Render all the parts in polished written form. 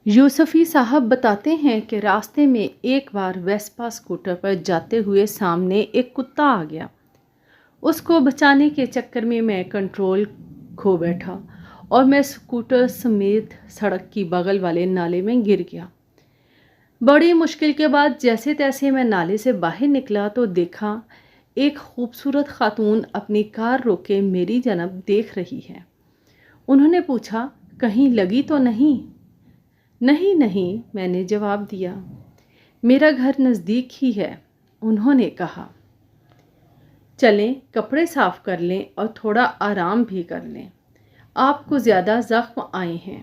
یوسفی صاحب بتاتے ہیں کہ راستے میں ایک بار ویسپا اسکوٹر پر جاتے ہوئے سامنے ایک کتا آ گیا۔ اس کو بچانے کے چکر میں کنٹرول کھو بیٹھا اور میں اسکوٹر سمیت سڑک کی بغل والے نالے میں گر گیا۔ بڑی مشکل کے بعد جیسے تیسے میں نالے سے باہر نکلا تو دیکھا ایک خوبصورت خاتون اپنی کار روکے میری جانب دیکھ رہی ہے۔ انہوں نے پوچھا، کہیں لگی تو نہیں؟ نہیں، میں نے جواب دیا، میرا گھر نزدیک ہی ہے۔ انہوں نے کہا، چلیں کپڑے صاف کر لیں اور تھوڑا آرام بھی کر لیں، آپ کو زیادہ زخم آئے ہیں۔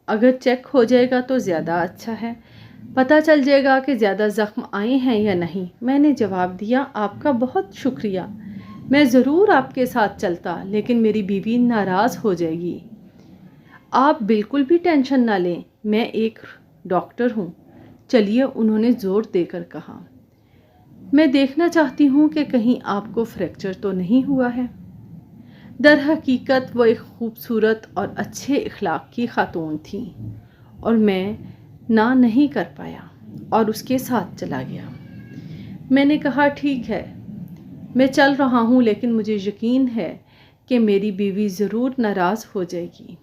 اگر چیک ہو جائے گا تو زیادہ اچھا ہے، پتہ چل جائے گا کہ زیادہ زخم آئے ہیں یا نہیں۔ میں نے جواب دیا، آپ کا بہت شکریہ، میں ضرور آپ کے ساتھ چلتا، لیکن میری بیوی ناراض ہو جائے گی۔ آپ بالکل بھی ٹینشن نہ لیں، میں ایک ڈاکٹر ہوں، چلیے، انہوں نے زور دے کر کہا۔ میں دیکھنا چاہتی ہوں کہ کہیں آپ کو فریکچر تو نہیں ہوا ہے۔ در حقیقت وہ ایک خوبصورت اور اچھے اخلاق کی خاتون تھی اور میں نہ نہیں کر پایا اور اس کے ساتھ چلا گیا۔ میں نے کہا، ٹھیک ہے، میں چل رہا ہوں، لیکن مجھے یقین ہے کہ میری بیوی ضرور ناراض ہو جائے گی۔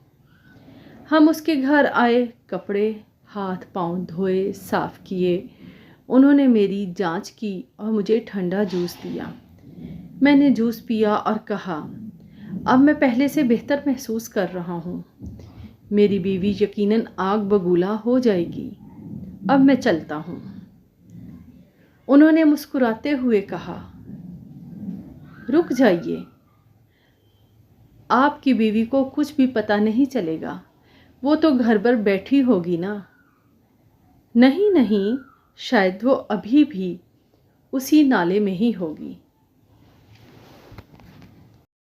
ہم اس کے گھر آئے، کپڑے ہاتھ پاؤں دھوئے، صاف کیے۔ انہوں نے میری جانچ کی اور مجھے ٹھنڈا جوس دیا۔ میں نے جوس پیا اور کہا، اب میں پہلے سے بہتر محسوس کر رہا ہوں۔ میری بیوی یقیناً آگ بگولا ہو جائے گی۔ اب میں چلتا ہوں۔ انہوں نے مسکراتے ہوئے کہا، رک جائیے، آپ کی بیوی کو کچھ بھی پتہ نہیں چلے گا، وہ تو گھر پر بیٹھی ہوگی نا؟ نہیں، شاید وہ ابھی بھی اسی نالے میں ہی ہوگی۔